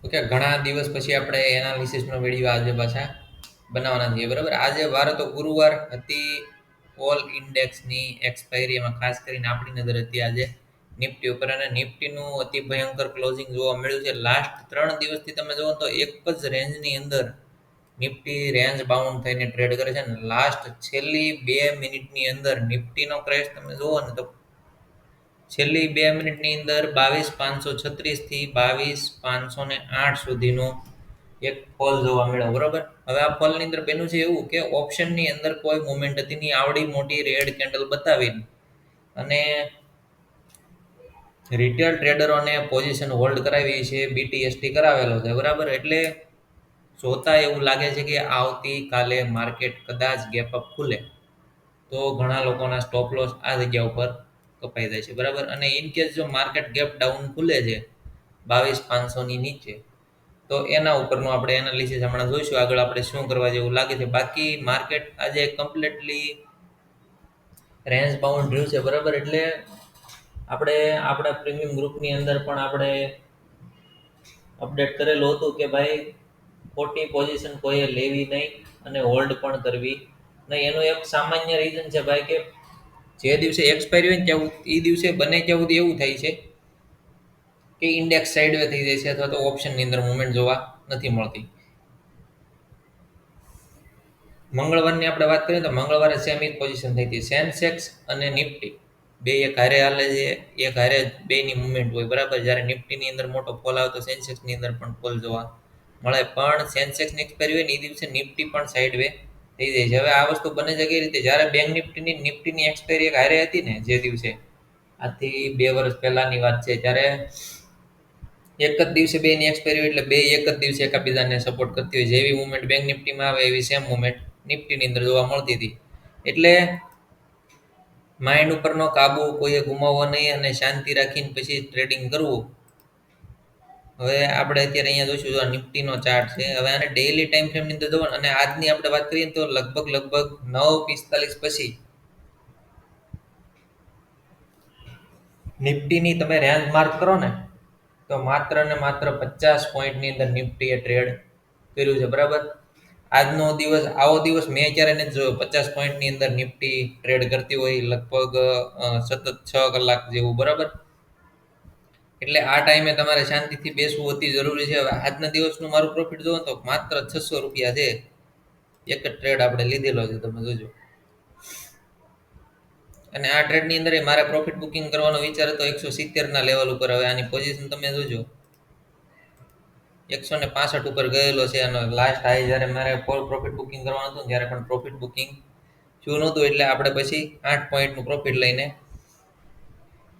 Okay, ઘણા દિવસ પછી આપણે એનાલિસિસનો વિડીયો આજે પાછા બનાવવાના છીએ, બરાબર. આજે વાર તો ગુરુવાર હતી, ઓલ ઇન્ડેક્સની એક્સપાયરીમાં ખાસ કરીને આપણી નજર હતી આજે નિફ્ટી ઉપર, અને નિફ્ટીનું અતિ ભયંકર ક્લોઝિંગ જોવા મળ્યું છે. લાસ્ટ 3 દિવસથી તમે જુઓ તો એક જ રેન્જની અંદર નિફ્ટી રેન્જ બાઉન્ડ થઈને ટ્રેડ કરે છે, અને લાસ્ટ છેલ્લી 2 મિનિટની અંદર નિફ્ટીનો ક્રેશ તમે જુઓ ને તો છેલ્લી 2 મિનિટની અંદર 22,536 થી 22,508 સુધીનો એક ફોલ જોવા મળ્યો, બરોબર. હવે આ ફોલની અંદર બન્યું છે એવું કે ઓપ્શનની અંદર કોઈ મુવમેન્ટ હતી નહીં, આવડી મોટી રેડ કેન્ડલ બતાવીને અને રિટેલ ટ્રેડરોને પોઝિશન હોલ્ડ કરાવી છે, બીટીએસટી કરાવેલો છે, બરાબર. એટલે જોતા એવું લાગે છે કે આવતીકાલે માર્કેટ કદાચ ગેપ અપ ખુલે તો ઘણા લોકોના સ્ટોપ લોસ આ જગ્યા ઉપર કપાઈ જાય છે, બરાબર. અને ઇન કેસ જો માર્કેટ ગેપ ડાઉન ખુલે છે 22,500ની નીચે, તો એના ઉપરનું આપણે એનાલિસિસ હમણાં જોઈશું. આગળ આપણે શું કરવા જેવું લાગે છે. બાકી માર્કેટ આજે કમ્પ્લીટલી રેન્જ બાઉન્ડ રહ્યું છે, બરાબર. એટલે આપણે આપણા પ્રીમિયમ ગ્રુપની અંદર પણ આપણે અપડેટ કરેલું હતું કે ભાઈ ખોટી પોઝિશન કોઈએ લેવી નહીં અને હોલ્ડ પણ કરવી નહીં. એનું એક સામાન્ય રીઝન છે ભાઈ કે જે દિવસે એક્સપાયરી હોય ને ત્યાં એ દિવસે બને ત્યાં સુધી એવું થાય છે કે ઇન્ડેક્સ સાઇડવે થઈ જાય છે, અથવા તો ઓપ્શનની અંદર મુવમેન્ટ જોવા નથી મળતી. મંગળવારની આપણે વાત કરીએ તો મંગળવારે સેમ જ પોઝિશન થઈ હતી. સેન્સેક્સ અને નિફ્ટી બે એક હારે હાલે છે, એક હારે બેની મુવમેન્ટ હોય, બરાબર. જ્યારે નિફ્ટીની અંદર મોટો ફોલ આવે તો સેન્સેક્સની અંદર પણ ફોલ જોવા મળે, પણ સેન્સેક્સની એક્સપાયરી હોય ને એ દિવસે નિફ્ટી પણ સાઇડવે થઈ જાય છે. હવે આ વસ્તુ બને છે કઈ રીતે? જ્યારે બેંક નિફ્ટીની એક્સપાયરી એક હારે હતી ને, જે દિવસે આથી 2 વર્ષ પહેલાની વાત છે, ત્યારે એક જ દિવસે બેની એક્સપાયરી હોય એટલે બે એક જ દિવસે એકબીજાને સપોર્ટ કરતી હોય. જેવી મુવમેન્ટ બેંક નિફ્ટીમાં આવે એવી સેમ મુવમેન્ટ નિફ્ટીની અંદર જોવા મળતી હતી. એટલે માઇન્ડ ઉપરનો કાબુ કોઈએ ગુમાવવો નહીં અને શાંતિ રાખીને પછી ટ્રેડિંગ કરવું. હવે આપણે અત્યારે અહીંયા જોઈશું, જો નિફ્ટીનો ચાર્ટ છે. હવે આને ડેઇલી ટાઈમ ફ્રેમની અંદર જોવાનું, અને આજની આપણે વાત કરીએ તો લગભગ 9:45 પછી નિફ્ટીની તમે રેન્જ માર્ક કરો ને તો માત્ર ને માત્ર 50 પોઈન્ટની અંદર નિફ્ટીએ ટ્રેડ કર્યું છે, બરાબર. આજનો દિવસ આવો દિવસ મેં ક્યારે નથી જોયો 50 પોઈન્ટની અંદર નિફ્ટી ટ્રેડ કરતી હોય લગભગ સતત 6 કલાક જેવું, બરાબર. એટલે આ ટાઈમે તમારે શાંતિથી બેસવું અતિ જરૂરી છે. હવે આજના દિવસનું મારું પ્રોફિટ જોવો તો માત્ર 600 રૂપિયા છે. એક જ ટ્રેડ આપણે લીધેલો છે, તમે જોજો. અને આ ટ્રેડની અંદર મારે પ્રોફિટ બુકિંગ કરવાનો વિચાર હતો 170ના લેવલ ઉપર. હવે આની પોઝિશન તમે જોજો 165 ઉપર ગયેલો છે, અને લાસ્ટ હાઈ જ્યારે મારે પ્રોફિટ બુકિંગ કરવાનું હતું ત્યારે પણ પ્રોફિટ બુકિંગ થયું નહોતું. એટલે આપણે પછી 8 પોઈન્ટનું પ્રોફિટ લઈને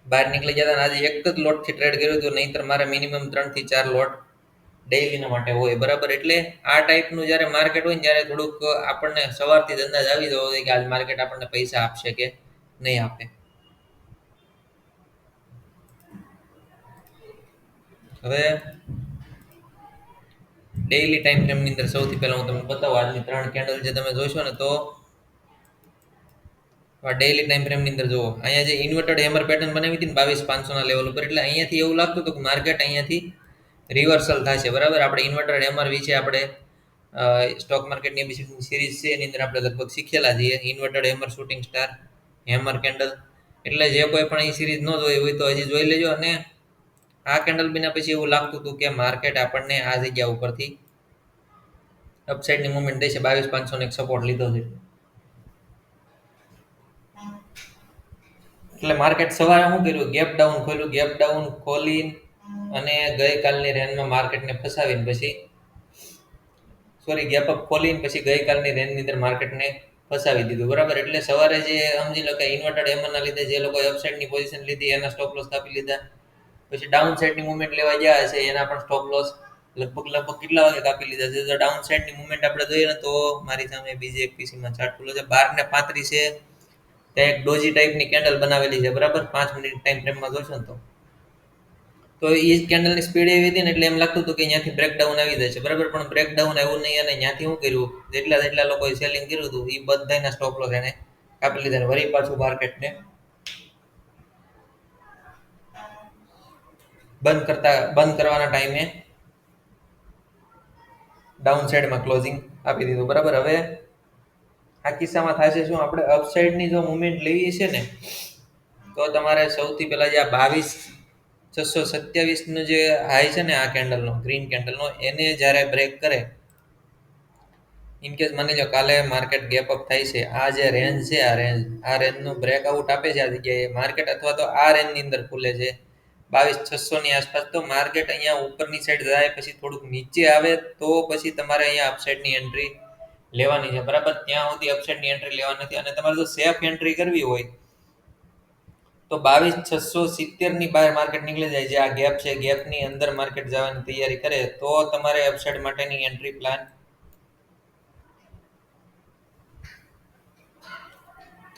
બહાર નીકળી જતા. આજે એક જ લોટથી ટ્રેડ કર્યું હતું, નહીંતર મારે મિનિમમ 3 થી 4 લોટ ડેઇલીના માટે હોય, બરાબર. એટલે આ ટાઈપનું જ્યારે માર્કેટ હોય ને ત્યારે થોડુંક આપણને સવારથી જ અંદાજ આવી જવો જોઈએ કે આજ માર્કેટ આપણને પૈસા આપશે કે નહીં આપે. હવે ડેઇલી ટાઈમ ફ્રેમની અંદર સૌથી પહેલા હું તમને બતાવું. આજની 3 કેન્ડલ જે તમે જોશો ને તો ડેઇલી ટાઈમ ફ્રેમની અંદર જુઓ, અહીંયા જે ઇન્વર્ટેડ હેમર પેટર્ન બનાવી હતી ને 22,500ના લેવલ ઉપર, એટલે અહીંયાથી એવું લાગતું હતું કે માર્કેટ અહીંયાથી રિવર્સલ થશે, બરાબર. આપણે ઇન્વર્ટેડ હેમર વિશે આપણે સ્ટોક માર્કેટની એબીસીડી સિરીઝ છે એની અંદર આપણે લગભગ શીખેલા છીએ. Inverted hammer, shooting star, hammer candle. એટલે જે કોઈ પણ એ સિરીઝ ન જોઈ હોય તો હજી જોઈ લેજો. અને આ કેન્ડલ બીના પછી એવું લાગતું હતું કે માર્કેટ આપણને આ જગ્યા ઉપરથી અપસાઇડની મુવમેન્ટ દેશે. 22,500 એક સપોર્ટ લીધો છે. એટલે માર્કેટ સવારે શું કર્યું? ગેપ ડાઉન ખોલ્યું, ગેપ ડાઉન ખોલી અને ગઈકાલની રેન્જમાં માર્કેટને ફસાવીને પછી ગેપ અપ ખોલીને પછી ગઈકાલની રેન્જની અંદર માર્કેટને ફસાવી દીધું, બરાબર. એટલે સવારે જે સમજી લો કે ઇન્વર્ટેડ હેમરના લીધે જે લોકો અપસાઇડની પોઝિશન લીધી એના સ્ટોપ લોસ કાપી લીધા. પછી ડાઉન સાઇડની મુવમેન્ટ લેવા ગયા હશે એના પણ સ્ટોપ લોસ લગભગ કેટલા વાગે કાપી લીધા છે. જો ડાઉન સાઇડની મુવમેન્ટ આપણે જોઈએ ને તો મારી સામે બીજી એક પીસીમાં ચાર્ટ ખુલ્લો છે, 12:35 ત્યાં એક ડોજી ટાઈપની કેન્ડલ બનાવેલી છે, બરાબર. 5 મિનિટ ટાઈમ ફ્રેમમાં જોશો ને તો એ કેન્ડલની સ્પીડ એવી હતી ને એટલે એમ લાગતું હતું કે ત્યાંથી બ્રેકડાઉન આવી જાય છે, બરાબર. પણ બ્રેકડાઉન આવ્યું નહીં, અને ત્યાંથી શું કર્યું? જેટલા લોકોએ સેલિંગ કર્યું હતું એ બધાના સ્ટોપ લોસ એને કાપી લીધા. વળી પાછું માર્કેટને બંધ કરવાના ટાઈમે ડાઉન સાઈડમાં ક્લોઝિંગ આપી દીધું. બરાબર, હવે આ કિસ્સામાં થશે શું, આપણે અપસાઇડની જો મુવમેન્ટ લેવી છે ને, તો તમારે સૌથી પહેલા જે આ 22,627 નો જે હાઈ છે ને આ કેન્ડલનો, ગ્રીન કેન્ડલનો, એને જ્યારે બ્રેક કરે, ઇન કેસ માની લો કાલે માર્કેટ ગેપ અપ થાય છે, આ જે રેન્જ છે, આ રેન્જનું બ્રેકઆઉટ આપે છે આ જગ્યાએ માર્કેટ, અથવા તો આ રેન્જની અંદર ખુલે છે 22,600 ની આસપાસ, તો માર્કેટ અહીંયા ઉપરની સાઈડ જાય પછી થોડુંક નીચે આવે તો પછી તમારે અહીંયા અપસાઇડની એન્ટ્રી લેવાની છે. બરાબર, ત્યાં સુધી અપસાઇડની એન્ટ્રી લેવાની નથી. અને તમારે જો સેફ એન્ટ્રી કરવી હોય તો 22,670 ની બહાર માર્કેટ નીકળી જાય, જે આ ગેપ છે, ગેપની અંદર માર્કેટ જવાની તૈયારી કરે, તો તમારે અપસાઇડ માટેની એન્ટ્રી પ્લાન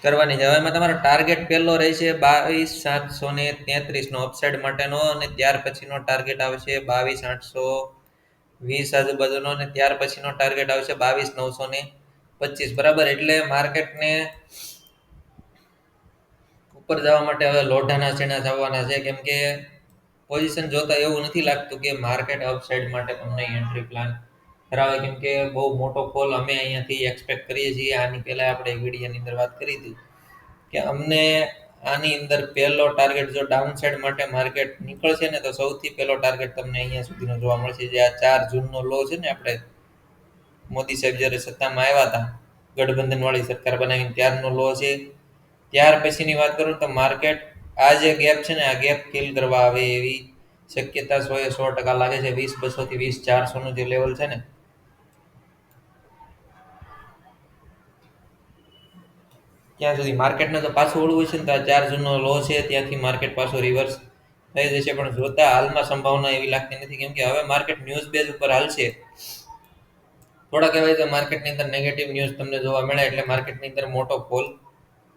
કરવાની છે. હવે એમાં તમારો ટાર્ગેટ પહેલો રહેશે 22,733 નો અપસાઇડ માટેનો, અને ત્યાર પછીનો ટાર્ગેટ આવશે 22,820 આજુબાજુનો, અને ત્યાર પછીનો ટાર્ગેટ આવશે 22,925. બરાબર, એટલે માર્કેટને ઉપર જવા માટે હવે લોઢાના છેડા થવાના છે, કેમ કે પોઝિશન જોતા એવું નથી લાગતું કે માર્કેટ અપસાઇડ માટે તમને એન્ટ્રી પ્લાન કરાવે, કેમ કે બહુ મોટો ફોલ અમે અહીંયાથી એક્સપેક્ટ કરીએ છીએ. આની પહેલા આપણે એક વિડીયોની અંદર વાત કરી હતી કે અમને આની અંદર પહેલો ટાર્ગેટ જો ડાઉન સાઈડ માટે માર્કેટ નીકળશે ને, તો સૌથી પહેલો ટાર્ગેટ તમને અહીંયા સુધીનો જોવા મળશે, જે આ 4 જૂનનો લો છે ને, આપણે મોદી સાહેબ જ્યારે સત્તામાં આવ્યા હતા, ગઠબંધન વાળી સરકાર બનાવીને ત્યારનો લો છે. ત્યાર પછીની વાત કરું તો માર્કેટ આ જે ગેપ છે ને, આ ગેપ ફિલ કરવા આવે એવી શક્યતા 100% લાગે છે. 20,200 થી 20,400 નું જે લેવલ છે ને, ત્યાં સુધી માર્કેટને તો પાછું વળવું છે ને, તો આ 4 જૂનનો લો છે, ત્યાંથી માર્કેટ પાછું રિવર્સ થઈ જશે. પણ જોતા હાલમાં સંભાવના એવી લાગતી નથી, કેમ કે હવે માર્કેટ ન્યૂઝ બેઝ ઉપર હાલશે. થોડા કહેવાય તો માર્કેટની અંદર નેગેટિવ ન્યૂઝ તમને જોવા મળે એટલે માર્કેટની અંદર મોટો ફોલ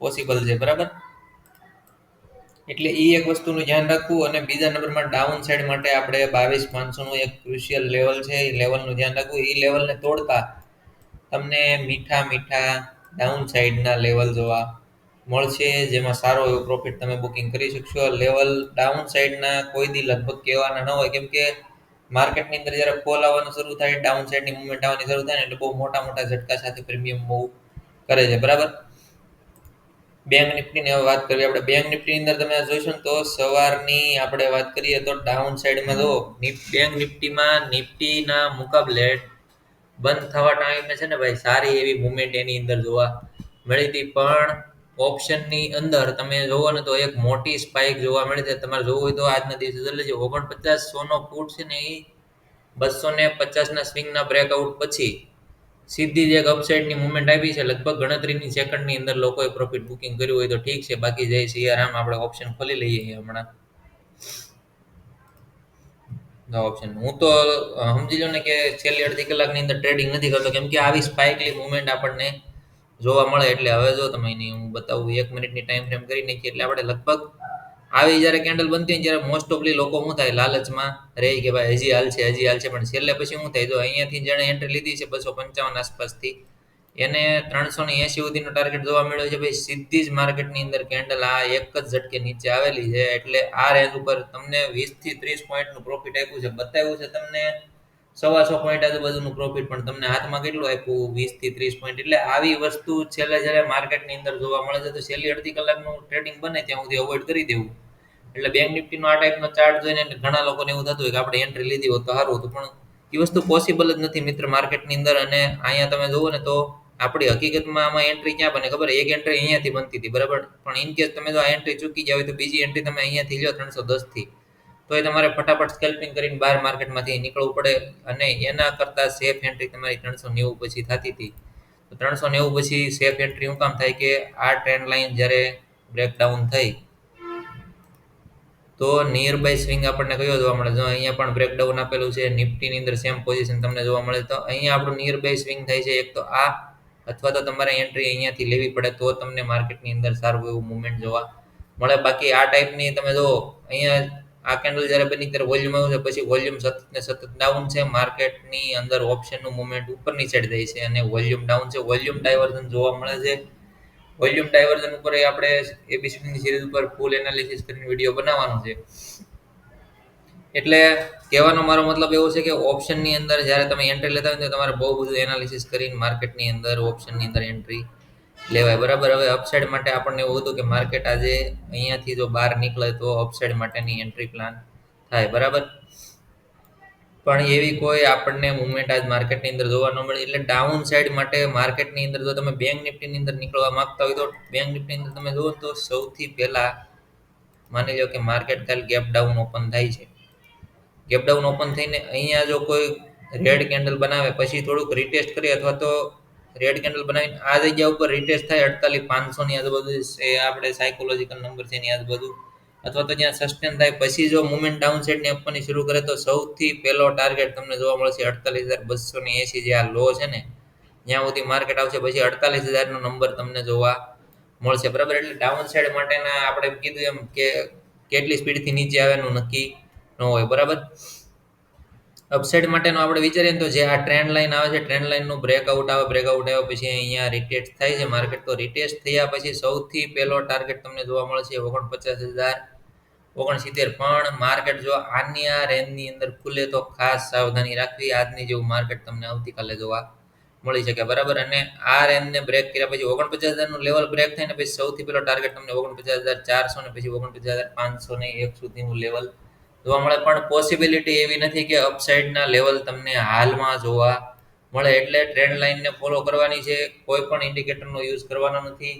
પોસિબલ છે. બરાબર, એટલે એ એક વસ્તુનું ધ્યાન રાખવું. અને બીજા નંબરમાં ડાઉન સાઈડ માટે આપણે 22,500 નું એક ક્રુશિયલ લેવલ છે, એ લેવલનું ધ્યાન રાખવું. એ લેવલને તોડતા તમને મીઠા મીઠા ડાઉન સાઈડના લેવલ જોવા મળશે, જેમાં સારો એવો પ્રોફિટ તમે બુકિંગ કરી શકશો. લેવલ ડાઉન સાઈડના કોઈ દી લગભગ કહેવાના ન હોય, કેમ કે માર્કેટની અંદર જ્યારે ફોલ આવવાનું શરૂ થાય, ડાઉન સાઈડની મુવમેન્ટ આવવાની શરૂ થાય ને, એટલે બહુ મોટા મોટા ઝટકા સાથે પ્રીમિયમ મૂવ કરે છે. બરાબર, બેંક નિફ્ટીની હવે વાત કરીએ આપણે. બેંક નિફ્ટીની અંદર તમે જોઈશો ને, તો સવારની આપણે વાત કરીએ તો ડાઉન સાઈડમાં જો બેંક નિફ્ટીમાં નિફ્ટીના મુકાબલે બંધ થવા ટાઈમે છે ને ભાઈ, સારી એવી મુવમેન્ટ એની અંદર જોવા મળી હતી. પણ ઓપ્શનની અંદર તમે જોવો ને, તો એક મોટી સ્પાઇક જોવા મળી છે. તમારે જોવું હોય તો આજના દિવસે જોઈ લેજો. 49 નો ફૂટ છે ને, એ 250 સ્વિંગના બ્રેકઆઉટ પછી સીધી જ એક અપસાઇડની મુવમેન્ટ આપી છે. લગભગ ગણતરીની સેકન્ડની અંદર લોકોએ પ્રોફિટ બુકિંગ કર્યું હોય તો ઠીક છે, બાકી જય સિયારામ. આપણે ઓપ્શન ખોલી લઈએ હમણાં ઓપ્શન. હું તો સમજી લો ને કે છેલ્લી અડધી કલાકની અંદર ટ્રેડિંગ નથી કરતો, કેમ કે આવી સ્પાઇકલી મુવમેન્ટ આપણને જોવા મળે. એટલે હવે જો તમે એની હું બતાવું, 1 મિનિટની ટાઈમ ફ્રેમ કરી નાખીએ, એટલે આપણે લગભગ આવી જ્યારે કેન્ડલ બનતી હોય ત્યારે મોસ્ટ ઓફલી લોકો શું થાય, લાલચમાં રહે કે ભાઈ હજી હાલશે હજી હાલશે. પણ છેલ્લે પછી શું થાય, જો અહીંયાથી જેણે એન્ટ્રી લીધી છે 255 આસપાસથી, એને 380 સુધીનો ટાર્ગેટ જોવા મળ્યો છે. ભાઈ સીધી જ માર્કેટની અંદર કેન્ડલ આ એક જ ઝટકે નીચે આવેલી છે, એટલે આ રેન્જ ઉપર તમને 20 થી 30 પોઈન્ટનું પ્રોફિટ આપ્યું છે. બતાવ્યું છે તમને 125 પોઈન્ટ આજુબાજુનું પ્રોફિટ, પણ તમને હાથમાં કેટલું આપ્યું, 20 થી 30 પોઈન્ટ. એટલે આવી વસ્તુ છેલ્લે જ્યારે માર્કેટની અંદર જોવા મળે છે, તો છેલ્લી અડધી કલાકનું ટ્રેડિંગ બને ત્યાં સુધી અવોઇડ કરી દેવું. એટલે બેંક નિફ્ટીનો આ ટાઈપનો ચાર્ટ જોઈને ઘણા લોકોને એવું થતું હોય કે આપણે એન્ટ્રી લીધી હોત તો સારું હતું, પણ એ વસ્તુ પોસિબલ જ નથી મિત્ર માર્કેટની અંદર. અને અહીંયા તમે જુઓ ને, તો આપણી હકીકતમાં આમાં એન્ટ્રી ક્યાં બને ખબર, એક એન્ટ્રી અહીંયાથી બનતી હતી. બરાબર, પણ ઇન કેસ તમે જો આ એન્ટ્રી ચૂકી ગયા હોય, તો બીજી એન્ટ્રી તમે અહીંયાથી લો 310 થી, તો એ તમારે ફટાફટ સ્કેલ્પિંગ કરીને બહાર માર્કેટમાંથી નીકળવું પડે. અને એના કરતાં સેફ એન્ટ્રી તમારી 390 પછી થતી હતી. તો 390 પછી સેફ એન્ટ્રી શું કામ થાય કે આ ટ્રેન્ડ લાઈન જ્યારે બ્રેકડાઉન થઈ, તો નિયર બાય સ્વિંગ આપણને કયો જોવા મળે, જો અહીંયા પણ બ્રેકડાઉન આપેલું છે. નિફ્ટીની અંદર સેમ પોઝિશન તમને જોવા મળે. તો અહીંયા આપણું નિયર બાય સ્વિંગ થાય છે એક તો આ, અથવા તો તમારે એન્ટ્રી અહીંયાથી લેવી પડે, તો તમને માર્કેટની અંદર સારું એવું મુવમેન્ટ જોવા મળે. બાકી આ ટાઈપની તમે જો અહીંયા આ કેન્ડલ જ્યારે બની ત્યારે વોલ્યુમ આવ્યું છે, પછી વોલ્યુમ સતત ને સતત ડાઉન છે. માર્કેટની અંદર ઓપ્શનનું મુવમેન્ટ ઉપરની સાઈડ જાય છે અને વોલ્યુમ ડાઉન છે. વોલ્યુમ ડાયવર્ઝન જોવા મળે છે. વોલ્યુમ ડાયવર્ઝન ઉપર આપણે એબીસીડીની સિરીઝ ઉપર ફૂલ એનાલિસિસ કરીને વિડીયો બનાવવાનો છે. એટલે કહેવાનો મારો મતલબ એવો છે કે ઓપ્શનની અંદર જ્યારે તમે એન્ટ્રી લેતા હોય ને તો તમારે બહુ બધું એનાલિસિસ કરીને માર્કેટની અંદર ઓપ્શનની અંદર એન્ટ્રી લેવાય. બરાબર. હવે અપસાઇડ માટે આપણને એવું હતું કે માર્કેટ આજે અહીંયાથી જો બહાર નીકળે તો અપસાઇડ માટેની એન્ટ્રી પ્લાન થાય. બરાબર. પણ એવી કોઈ આપણને મુવમેન્ટ આજ માર્કેટની અંદર જોવા ન મળી. એટલે ડાઉન સાઈડ માટે માર્કેટની અંદર જો તમે બેંક નિફ્ટીની અંદર નીકળવા માંગતા હોય તો બેંક નિફ્ટીની અંદર તમે જુઓ તો સૌથી પહેલા માની લો કે માર્કેટ કાલ ગેપ ડાઉન ઓપન થાય છે. ગેપ ડાઉન ઓપન થઈને અહીંયા જો કોઈ રેડ કેન્ડલ બનાવે પછી થોડુંક રિટેસ્ટ કરીએ અથવા તો રેડ કેન્ડલ બનાવીને આ જગ્યા ઉપર રિટેસ્ટ થાય 48,500 ની આજુબાજુ આપણે સાયકોલોજીકલ નંબર છે એની આજુબાજુ અથવા તો જ્યાં સસ્ટેન થાય પછી જો મુવમેન્ટ ડાઉન સાઈડની આપવાની શરૂ કરે તો સૌથી પહેલો ટાર્ગેટ તમને જોવા મળશે 48,280 જે આ લો છે ને જ્યાં સુધી માર્કેટ આવશે પછી 48,000 નો નંબર તમને જોવા મળશે. બરાબર. એટલે ડાઉન સાઈડ માટેના આપણે કીધું એમ કે કેટલી સ્પીડથી નીચે આવે એનું નક્કી ન હોય. બરાબર. અપસાઇડ માટેનો આપણે વિચારીએ ને તો જે આ ટ્રેન્ડ લાઈન આવે છે ટ્રેન્ડ લાઈનનું બ્રેકઆઉટ આવે બ્રેકઆઉટ આવ્યા પછી અહીંયા રિટેસ્ટ થાય છે માર્કેટ. તો રિટેસ્ટ થયા પછી સૌથી પહેલો ટાર્ગેટ તમને જોવા મળશે 49,069. પણ માર્કેટ જો આની આ રેન્જની અંદર ખુલે તો ખાસ સાવધાની રાખવી. આજની જેવું માર્કેટ તમને આવતીકાલે જોવા મળી શકે. બરાબર. અને આ રેન્જને બ્રેક કર્યા પછી 49,000 નું લેવલ બ્રેક થાય ને પછી સૌથી પહેલો ટાર્ગેટ તમને 49,400 ને પછી 49,500 ને 1 સુધીનું લેવલ જોવા મળે. પણ પોસિબિલિટી એવી નથી કે અપસાઇડના લેવલ તમને હાલમાં જોવા મળે. એટલે ટ્રેન્ડ લાઇનને ફોલો કરવાની છે. કોઈ પણ ઇન્ડિકેટરનો યુઝ કરવાનો નથી.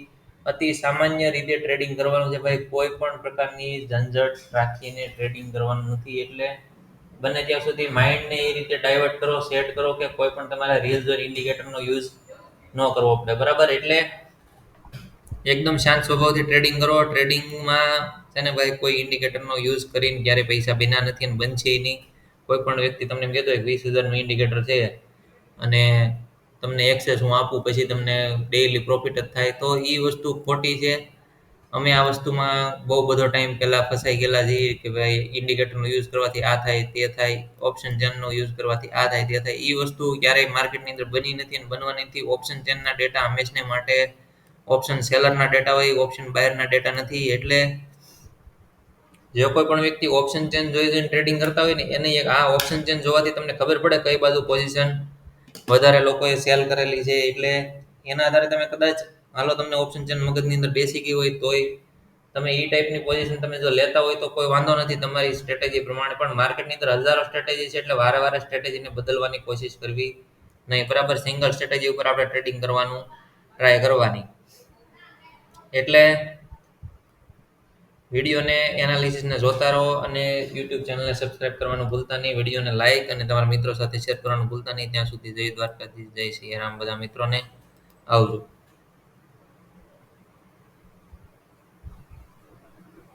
અતિ સામાન્ય રીતે ટ્રેડિંગ કરવાનું છે ભાઈ. કોઈ પણ પ્રકારની ઝંઝટ રાખીને ટ્રેડિંગ કરવાનું નથી. એટલે બને ત્યાં સુધી માઇન્ડને એ રીતે ડાયવર્ટ કરો સેટ કરો કે કોઈ પણ તમારા રીલ્સ ઓર ઇન્ડિકેટરનો યુઝ ન કરવો પડે. બરાબર. એટલે એકદમ શાંત સ્વભાવથી ટ્રેડિંગ કરો. ટ્રેડિંગમાં છે ને ભાઈ કોઈ ઇન્ડિકેટરનો યુઝ કરીને ક્યારે પૈસા બિના નથી અને બનશે નહીં. કોઈ પણ વ્યક્તિ તમને એમ કહેતો હોય 20,000નું ઇન્ડિકેટર છે અને તમને એક્સેસ હું આપું પછી તમને ડેઈલી પ્રોફિટ જ થાય તો એ વસ્તુ ખોટી છે. અમે આ વસ્તુમાં બહુ બધો ટાઈમ પહેલાં ફસાઈ ગયેલા છીએ કે ભાઈ ઇન્ડિકેટરનો યુઝ કરવાથી આ થાય તે થાય, ઓપ્શન ચેનનો યુઝ કરવાથી આ થાય તે થાય. એ વસ્તુ ક્યારેય માર્કેટની અંદર બની નથી અને બનવાની નથી. ઓપ્શન ચેનના ડેટા હંમેશને માટે ઓપ્શન સેલરના ડેટા હોય, ઓપ્શન બાયરના ડેટા નથી. એટલે જે કોઈ પણ વ્યક્તિ ઓપ્શન ચેન જોઈ જોઈને ટ્રેડિંગ કરતા હોય ને એને આ ઓપ્શન ચેન જોવાથી તમને ખબર પડે કઈ બાજુ પોઝિશન વધારે લોકોએ સેલ કરેલી છે. એટલે એના આધારે તમે કદાચ હાલો તમને ઓપ્શન ચેન મગજની અંદર બેસી ગઈ હોય તોય તમે એ ટાઈપની પોઝિશન તમે જો લેતા હોય તો કોઈ વાંધો નથી તમારી સ્ટ્રેટેજી પ્રમાણે. પણ માર્કેટની અંદર હજારો સ્ટ્રેટેજી છે એટલે વારે વારે સ્ટ્રેટેજીને બદલવાની કોશિશ કરવી નહીં. બરાબર. સિંગલ સ્ટ્રેટેજી ઉપર આપણે ટ્રેડિંગ કરવાનું ટ્રાય કરવાની. એટલે વિડીયોને એનાલિસિસને જોતા રહો અને યુટ્યુબ ચેનલને સબસ્ક્રાઇબ કરવાનું ભૂલતા નહીં. વિડીયોને લાઇક અને તમારા મિત્રો સાથે શેર કરવાનું ભૂલતા નહીં. ત્યાં સુધી જય દ્વારકાધીશ, જય શ્રી રામ બધા મિત્રોને આવજો.